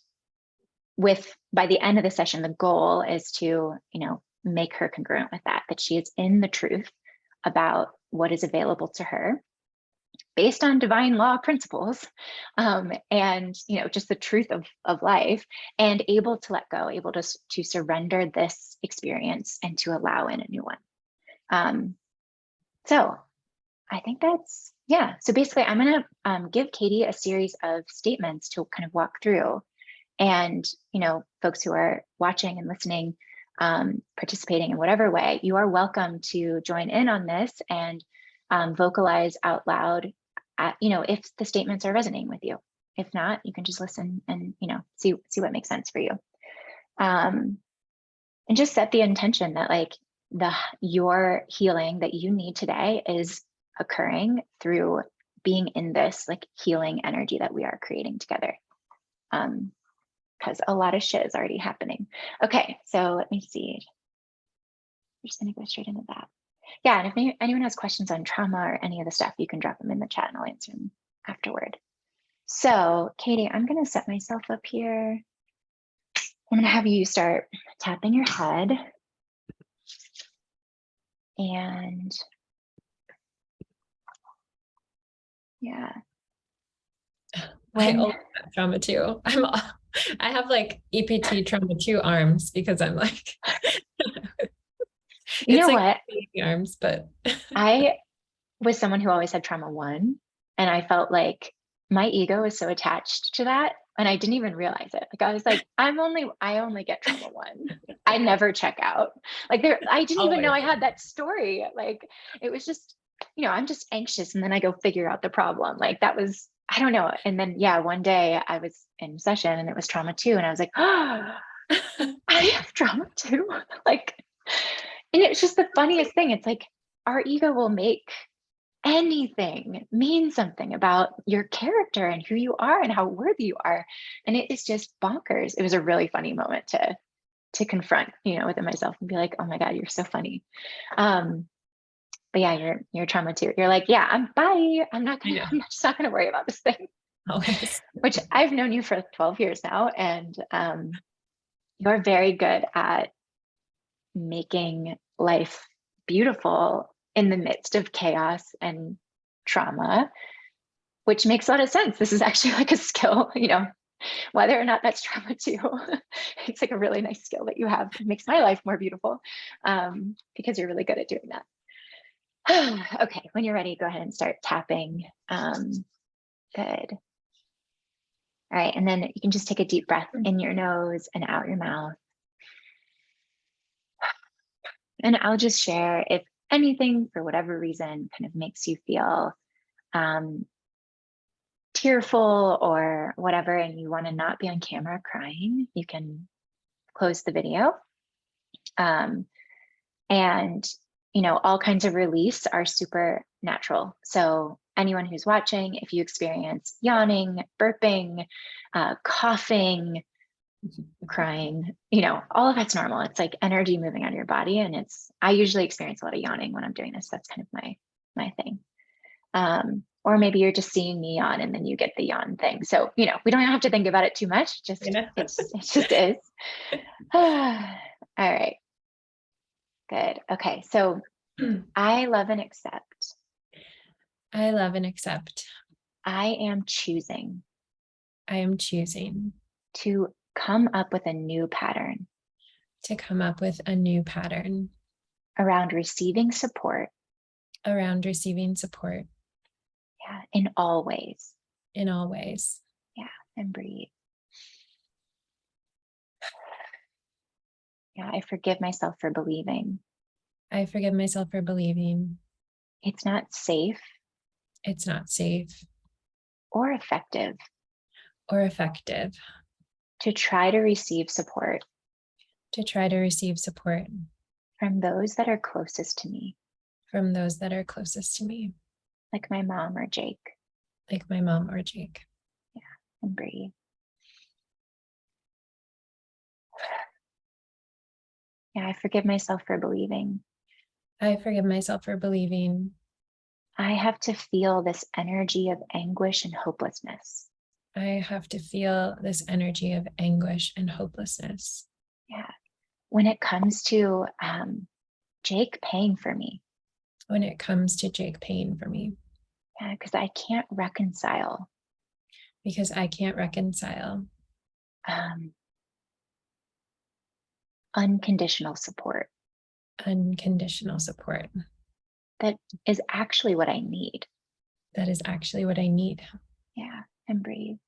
by the end of the session, the goal is to, make her congruent with that she is in the truth about what is available to her based on divine law principles, and, just the truth of life, and able to let go, able to surrender this experience and to allow in a new one. So I think that's, yeah. So basically I'm going to give Katie a series of statements to kind of walk through. And, folks who are watching and listening, participating in whatever way, you are welcome to join in on this and vocalize out loud, if the statements are resonating with you. If not, you can just listen and, see what makes sense for you. And just set the intention that like your healing that you need today is occurring through being in this like healing energy that we are creating together. Because a lot of shit is already happening. Okay, so let me see. I'm just gonna go straight into that. Yeah, and if anyone has questions on trauma or any of the stuff, you can drop them in the chat and I'll answer them afterward. So Katie, I'm gonna set myself up here. I'm gonna have you start tapping your head. And yeah. I also have trauma too. I have like EPT trauma 2 arms because I'm like, you know like what? Arms, but I was someone who always had trauma 1, and I felt like my ego is so attached to that. And I didn't even realize it. Like I was like, I only get trauma one. I never check out. Like I didn't even know I had that story. Like it was just, I'm just anxious and then I go figure out the problem. Like that was, I don't know. And then yeah, one day I was in session and it was trauma 2. And I was like, oh, I have trauma too. Like, and it's just the funniest thing. It's like our ego will make anything mean something about your character and who you are and how worthy you are. And it is just bonkers. It was a really funny moment to confront, within myself and be like, oh my God, you're so funny. But yeah, you're trauma too. You're like, yeah, I'm just not gonna worry about this thing. Always. Which I've known you for 12 years now. And you're very good at making life beautiful in the midst of chaos and trauma, which makes a lot of sense. This is actually like a skill, whether or not that's trauma too. It's like a really nice skill that you have. It makes my life more beautiful because you're really good at doing that. Okay, when you're ready, go ahead and start tapping. Good. All right, and then you can just take a deep breath in your nose and out your mouth. And I'll just share if anything, for whatever reason, kind of makes you feel tearful or whatever, and you want to not be on camera crying, you can close the video. And, all kinds of release are super natural. So anyone who's watching, if you experience yawning, burping, coughing, crying, all of that's normal. It's like energy moving out of your body. And I usually experience a lot of yawning when I'm doing this. That's kind of my thing. Or maybe you're just seeing me yawn and then you get the yawn thing. So, we don't have to think about it too much. It just is. All right. Good. Okay. So I love and accept. I love and accept. I am choosing. I am choosing to come up with a new pattern. To come up with a new pattern. Around receiving support. Around receiving support. Yeah, in all ways. In all ways. Yeah, and breathe. Yeah, I forgive myself for believing. I forgive myself for believing. It's not safe. It's not safe. Or effective. Or effective. To try to receive support. To try to receive support. From those that are closest to me. From those that are closest to me. Like my mom or Jake. Like my mom or Jake. Yeah, and breathe. Yeah, I forgive myself for believing. I forgive myself for believing. I have to feel this energy of anguish and hopelessness. I have to feel this energy of anguish and hopelessness. Yeah. When it comes to Jake paying for me. When it comes to Jake paying for me. Yeah, because I can't reconcile. Because I can't reconcile. Unconditional support. Unconditional support. That is actually what I need. That is actually what I need. Yeah, and breathe.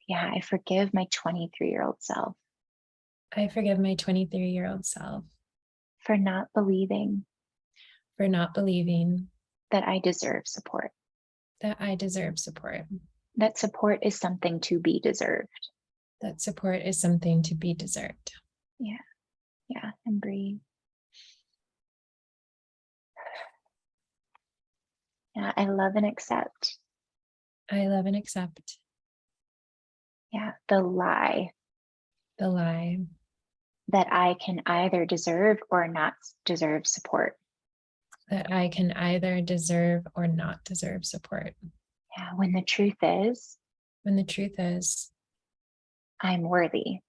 Yeah, I forgive my 23-year-old self. I forgive my 23-year-old self. For not believing. For not believing. That I deserve support. That I deserve support. That support is something to be deserved. That support is something to be deserved. Yeah, yeah, and breathe. Yeah, I love and accept. I love and accept. Yeah, the lie. The lie. That I can either deserve or not deserve support. That I can either deserve or not deserve support. Yeah, when the truth is. When the truth is. I'm worthy.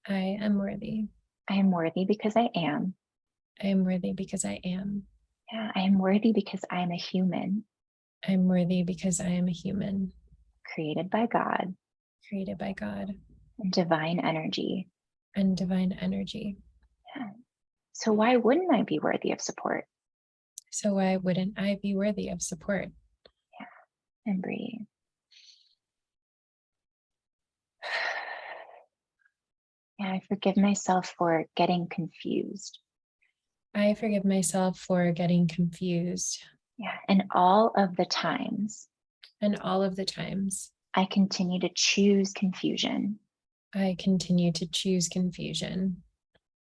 I am worthy. I am worthy because I am. I am worthy because I am. Yeah, I am worthy because I am a human. I am worthy because I am a human. Created by God. Created by God. And divine energy. And divine energy. Yeah. So why wouldn't I be worthy of support? So why wouldn't I be worthy of support? And breathe. Yeah, I forgive myself for getting confused. I forgive myself for getting confused. Yeah, and all of the times And all of the times I continue to choose confusion I continue to choose confusion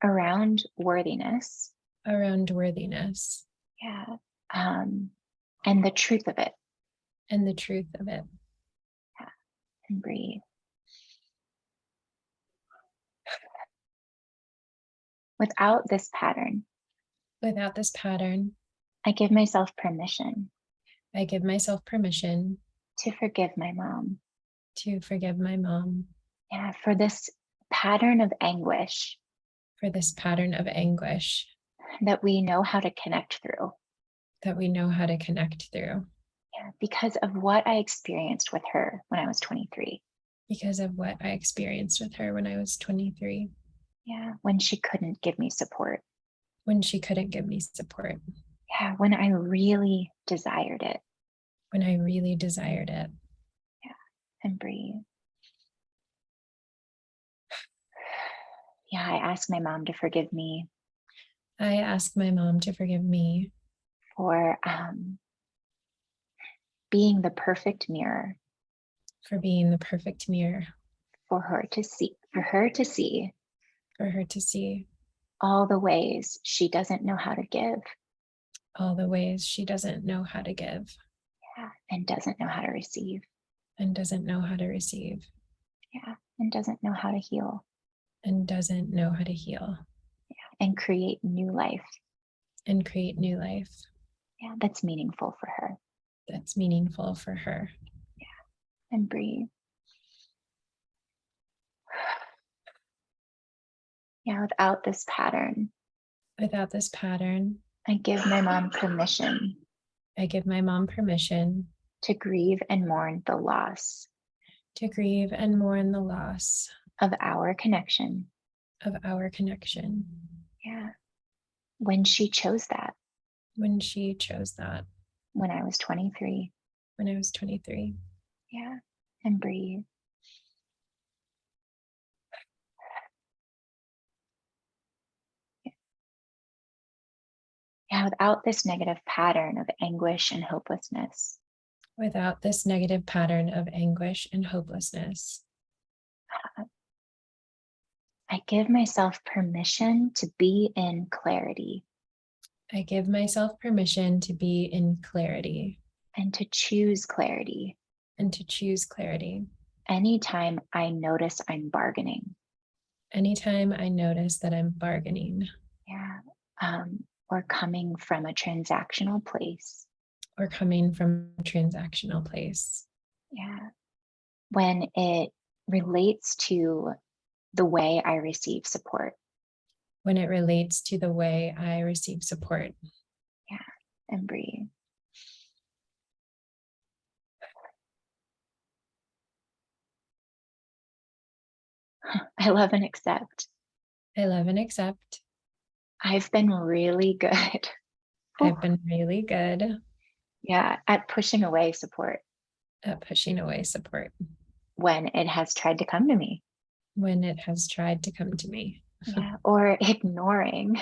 around worthiness. around worthiness Yeah. And the truth of it. and the truth of it. Yeah. And breathe. Without this pattern, Without this pattern, I give myself permission I give myself permission to forgive my mom. to forgive my mom Yeah, for this pattern of anguish for this pattern of anguish that we know how to connect through. that we know how to connect through Yeah, because of what I experienced with her when I was 23. because of what I experienced with her when I was 23, Yeah, when she couldn't give me support. when she couldn't give me support, Yeah, when I really desired it. when I really desired it. Yeah, and breathe. Yeah, I asked my mom to forgive me I asked my mom to forgive me for being the perfect mirror for being the perfect mirror for her to see, for her to see all the ways she doesn't know how to give. all the ways she doesn't know how to give Yeah, and doesn't know how to receive. and doesn't know how to receive Yeah, and doesn't know how to heal and doesn't know how to heal and create new life. and create new life Yeah, that's meaningful for her. that's meaningful for her. And breathe. Yeah, without this pattern, Without this pattern, I give my mom permission I give my mom permission to grieve and mourn the loss to grieve and mourn the loss of our connection. of our connection Yeah, when she chose that when she chose that when I was 23. when I was 23. Yeah, and breathe. Yeah, without this negative pattern of anguish and hopelessness, Without this negative pattern of anguish and hopelessness, I give myself permission to be in clarity I give myself permission to be in clarity and to choose clarity and to choose clarity anytime I notice I'm bargaining. anytime I notice that I'm bargaining Yeah, or coming from a transactional place. or coming from a transactional place. Yeah, when it relates to the way I receive support. When it relates to the way I receive support. Yeah, and breathe. I love and accept. I love and accept. I've been really good. I've been really good Yeah, at pushing away support at pushing away support when it has tried to come to me. when it has tried to come to me. Yeah, or ignoring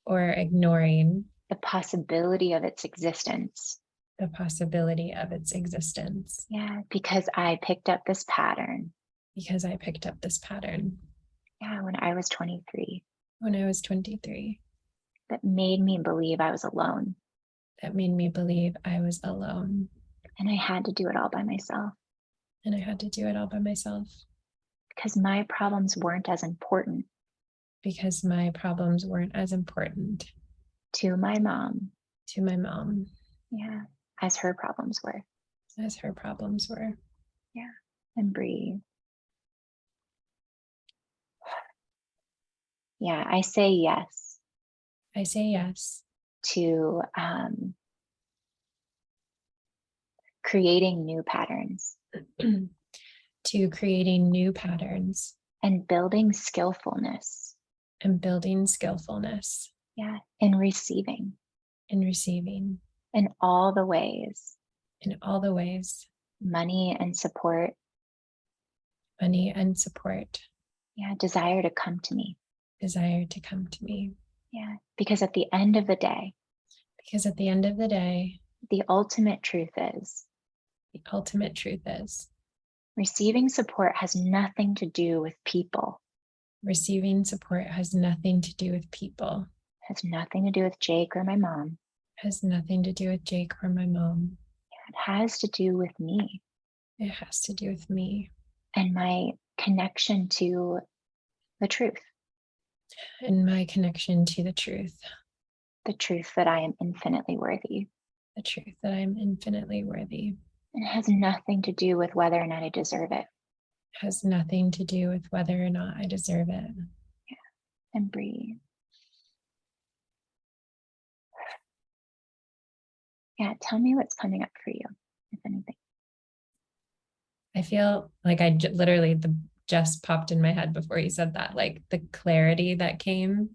Or ignoring the possibility of its existence. the possibility of its existence. Yeah, because I picked up this pattern. Because I picked up this pattern. Yeah, when I was 23, When I was 23. that made me believe I was alone. That made me believe I was alone. And I had to do it all by myself. And I had to do it all by myself. Because my problems weren't as important Because my problems weren't as important to my mom. To my mom. Yeah, as her problems were. As her problems were. Yeah, and breathe. Yeah, I say yes. I say yes. To creating new patterns. To creating new patterns. And building skillfulness. And building skillfulness. Yeah, in receiving. in receiving, in all the ways, in all the ways, money and support, money and support, yeah, desire to come to me. desire to come to me. Yeah, because at the end of the day, Because at the end of the day, the ultimate truth is the ultimate truth is receiving support has nothing to do with people, receiving support has nothing to do with people, has nothing to do with Jake or my mom. has nothing to do with Jake or my mom. It has to do with me It has to do with me and my connection to the and my connection to the truth that I am infinitely worthy. the truth that I'm infinitely worthy. And it has nothing to do with whether or not I deserve it. Has nothing to do with whether or not I deserve it. And breathe. Yeah, tell me what's coming up for you, if anything. I feel like literally just popped in my head before you said that. Like the clarity that came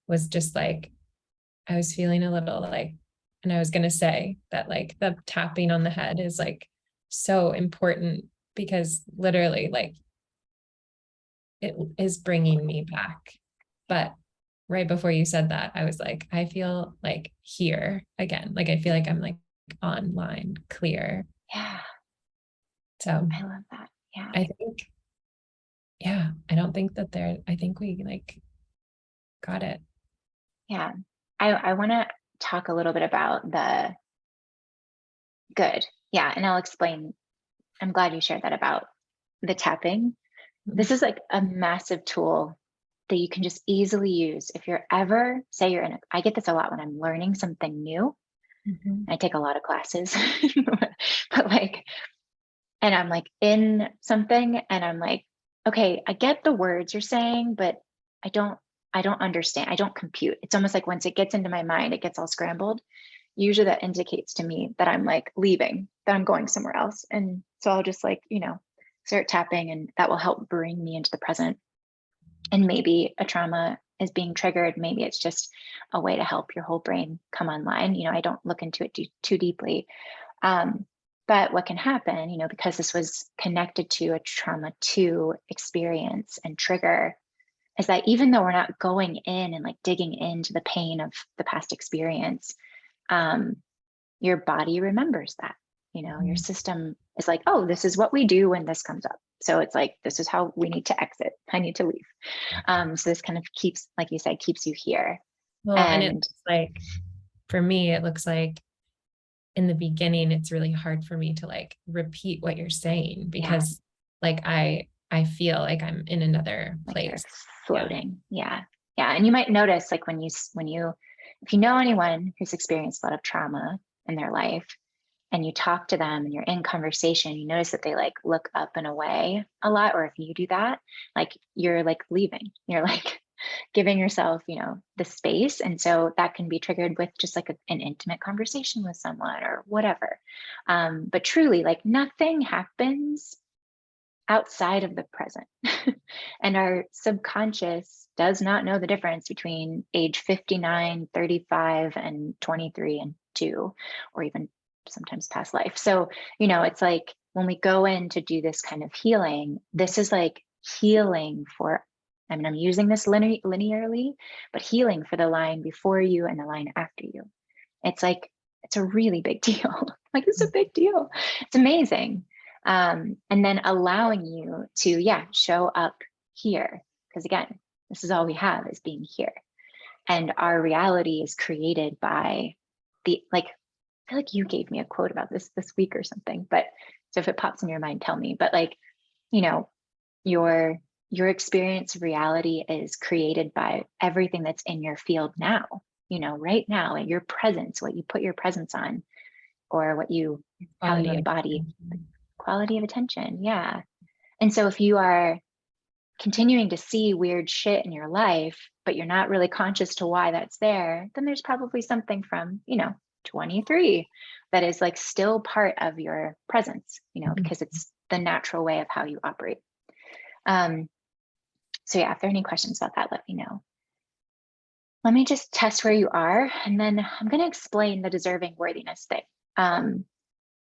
was just like, I was feeling a little like, and I was going to say that like the tapping on the head is like so important because literally like it is bringing me back. But right before you said that, I was like, I feel like here again. Like I feel like I'm like online, clear. Yeah, So I love that. Yeah. I think, yeah, I don't think that I think we like got it. Yeah. I want to talk a little bit about the good. Yeah. And I'll explain. I'm glad you shared that about the tapping. This is like a massive tool that you can just easily use if you're ever, say you're in I get this a lot when I'm learning something new. Mhm. I take a lot of classes, but like, and I'm like in something and I'm like, okay, I get the words you're saying, but I don't, I don't understand. I don't compute. It's almost like once it gets into my mind, it gets all scrambled. Usually that indicates to me that I'm like leaving, that I'm going somewhere else. And so I'll just like, start tapping and that will help bring me into the present. And maybe a trauma is being triggered. Maybe it's just a way to help your whole brain come online. I don't look into it too deeply. But what can happen, because this was connected to a trauma 2 experience and trigger, is that even though we're not going in and like digging into the pain of the past experience, um, your body remembers that. Your system is like, oh, this is what we do when this comes up. So it's like, this is how we need to exit. I need to leave. So this kind of keeps, like you said, keeps you here. Well, and And it's like, for me, it looks like in the beginning, it's really hard for me to like repeat what you're saying because like I feel like I'm in another like you're place. floating. Yeah. And you might notice like if you know anyone who's experienced a lot of trauma in their life and you talk to them and you're in conversation, you notice that they like look up and away a lot. Or if you do that, like you're like leaving, you're like giving yourself, the space. And so that can be triggered with just like an intimate conversation with someone or whatever. But truly, like nothing happens outside of the present. And our subconscious does not know the difference between age 59, 35, and 23 and 2, or even sometimes past life. So, it's like when we go in to do this kind of healing, this is like healing for, I'm using this linearly, but healing for the line before you and the line after you. It's like, it's a really big deal. Like, it's a big deal. It's amazing. And then allowing you to, show up here. Because again, this is all we have is being here. And our reality is created by I feel like you gave me a quote about this week or something, but so if it pops in your mind, tell me. But like, your experience of reality is created by everything that's in your field now, right now, and your presence, what you put your presence on, or how you embody quality of attention. Yeah. And so if you are continuing to see weird shit in your life, but you're not really conscious to why that's there, then there's probably something from, 23 that is like still part of your presence, because it's the natural way of how you operate. So yeah, if there are any questions about that, let me know. let me just test where you are. And then I'm going to explain the deserving worthiness thing.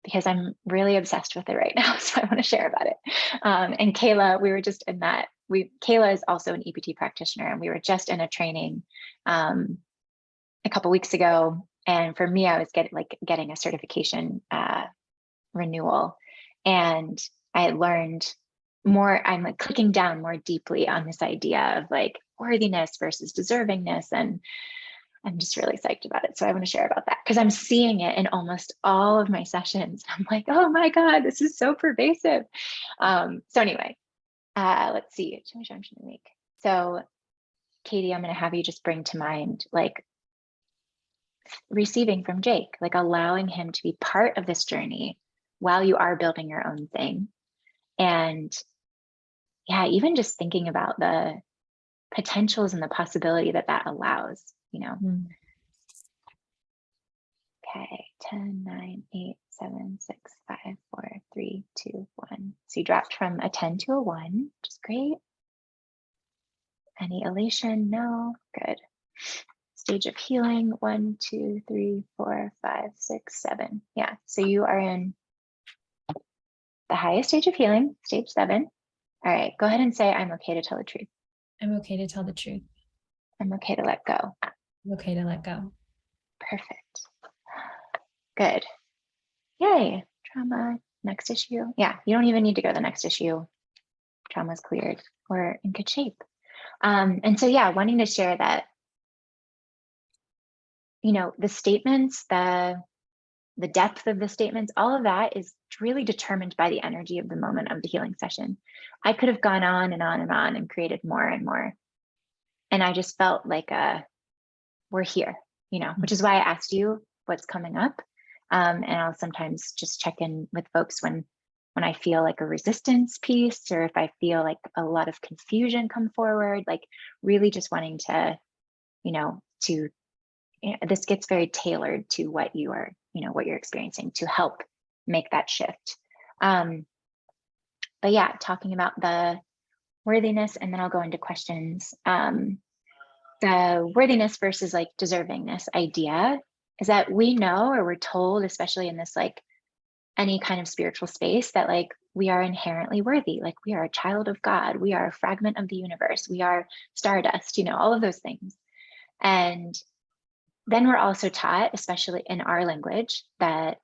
Because I'm really obsessed with it right now. So I want to share about it. And Kayla, we were just in that. Kayla is also an EPT practitioner, and we were just in a training a couple weeks ago. And for me, I was getting a certification renewal, and I had learned more. I'm like clicking down more deeply on this idea of like worthiness versus deservingness, and I'm just really psyched about it. So I want to share about that because I'm seeing it in almost all of my sessions. I'm like, oh my God, this is so pervasive. So anyway, let's see. Which one should I make? So Katie, I'm going to have you just bring to mind like receiving from Jake, like allowing him to be part of this journey while you are building your own thing. And yeah, even just thinking about the potentials and the possibility that that allows, you know. Okay, 10, 9, 8, 7, 6, 5, 4, 3, 2, 1. So you dropped from a 10 to a 1, which is great. Any elation? No. Good. Stage of healing, 1, 2, 3, 4, 5, 6, 7. Yeah, so you are in the highest stage of healing, stage 7. All right, go ahead and say, I'm okay to tell the truth. I'm okay to tell the truth. I'm okay to let go. I'm okay to let go. Perfect. Good. Yay. Trauma. Next issue. Yeah, you don't even need to go to the next issue. Trauma's cleared. We're in good shape. And so, yeah, wanting to share that, you know, the statements, the depth of the statements, all of that is really determined by the energy of the moment of the healing session. I could have gone on and on and on and created more and more. And I just felt like we're here, you know, which is why I asked you what's coming up. And I'll sometimes just check in with folks when I feel like a resistance piece, or if I feel like a lot of confusion come forward, like really just wanting to, you know, this gets very tailored to what you are, you know, what you're experiencing to help make that shift. But yeah, talking about the worthiness, and then I'll go into questions. The worthiness versus like deservingness idea is that we know, or we're told, especially in this like any kind of spiritual space, that like we are inherently worthy, like we are a child of God, we are a fragment of the universe, we are stardust, you know, all of those things. And then we're also taught, especially in our language, that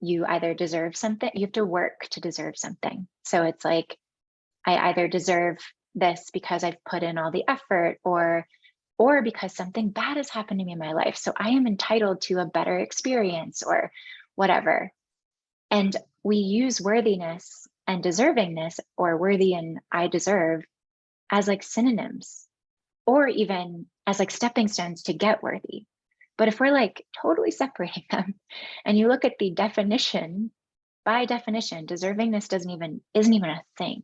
you either deserve something, you have to work to deserve something. So it's like, I either deserve this because I've put in all the effort, or because something bad has happened to me in my life. So I am entitled to a better experience or whatever. And we use worthiness and deservingness, or worthy and I deserve, as like synonyms, or even as like stepping stones to get worthy. But if we're like totally separating them, and you look at the definition, by definition, deservingness isn't even a thing.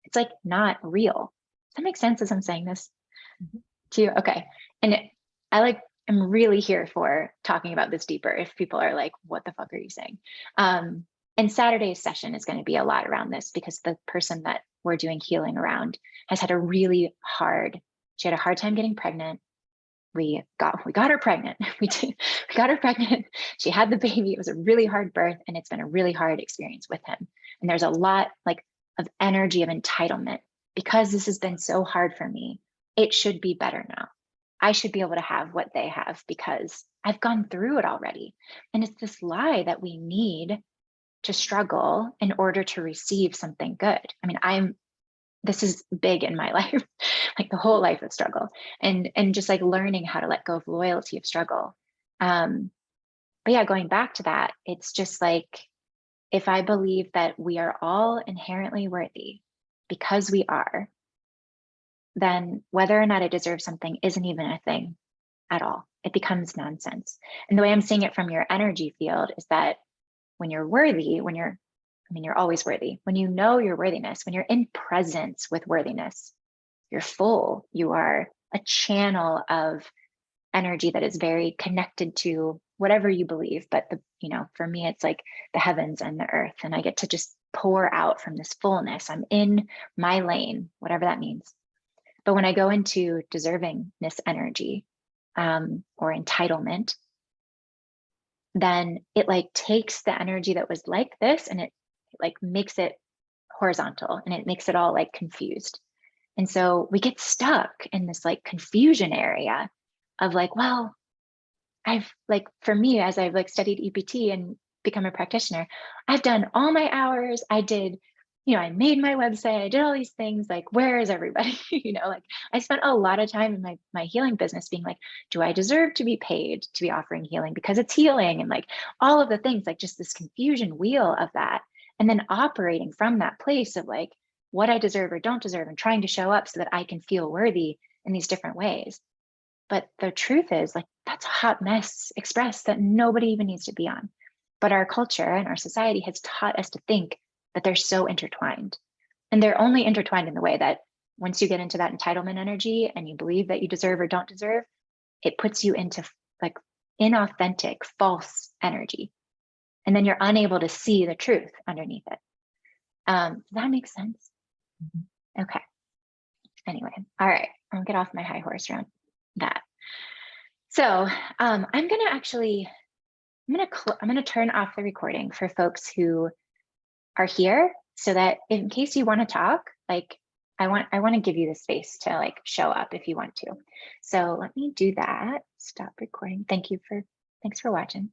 It's like not real. Does that make sense as I'm saying this to you? Okay. And I'm really here for talking about this deeper if people are like, what the fuck are you saying? And Saturday's session is going to be a lot around this, because the person that we're doing healing around has had she had a hard time getting pregnant. We got her pregnant. We got her pregnant. She had the baby. It was a really hard birth, and it's been a really hard experience with him. And there's a lot like of energy of entitlement, because this has been so hard for me. It should be better now. I should be able to have what they have because I've gone through it already. And it's this lie that we need to struggle in order to receive something good. I mean, this is big in my life, like the whole life of struggle, and just like learning how to let go of loyalty of struggle. But yeah, going back to that, it's just like, if I believe that we are all inherently worthy because we are, then whether or not I deserve something isn't even a thing at all. It becomes nonsense. And the way I'm seeing it from your energy field is that when you're worthy, you're always worthy. When you know your worthiness, when you're in presence with worthiness, you're full. You are a channel of energy that is very connected to whatever you believe. But for me, it's like the heavens and the earth, and I get to just pour out from this fullness. I'm in my lane, whatever that means. But when I go into deservingness energy, or entitlement, then it like takes the energy that was like this and it like makes it horizontal and it makes it all like confused. And so we get stuck in this like confusion area of like, well, I've like, for me, as I've like studied EPT and become a practitioner, I've done all my hours. I did, I made my website, I did all these things. Like, where is everybody? Like I spent a lot of time in my healing business being like, do I deserve to be paid to be offering healing because it's healing? And like all of the things, like just this confusion wheel of that. And then operating from that place of like what I deserve or don't deserve and trying to show up so that I can feel worthy in these different ways. But the truth is, like, that's a hot mess express that nobody even needs to be on. But our culture and our society has taught us to think that they're so intertwined. And they're only intertwined in the way that once you get into that entitlement energy and you believe that you deserve or don't deserve, it puts you into like inauthentic, false energy. And then you're unable to see the truth underneath it. Does that make sense? Okay. Anyway, all right, I'll get off my high horse around that. So I'm gonna turn off the recording for folks who are here, so that in case you want to talk, like I want to give you the space to like show up if you want to. So let me do that. Stop recording. Thanks for watching.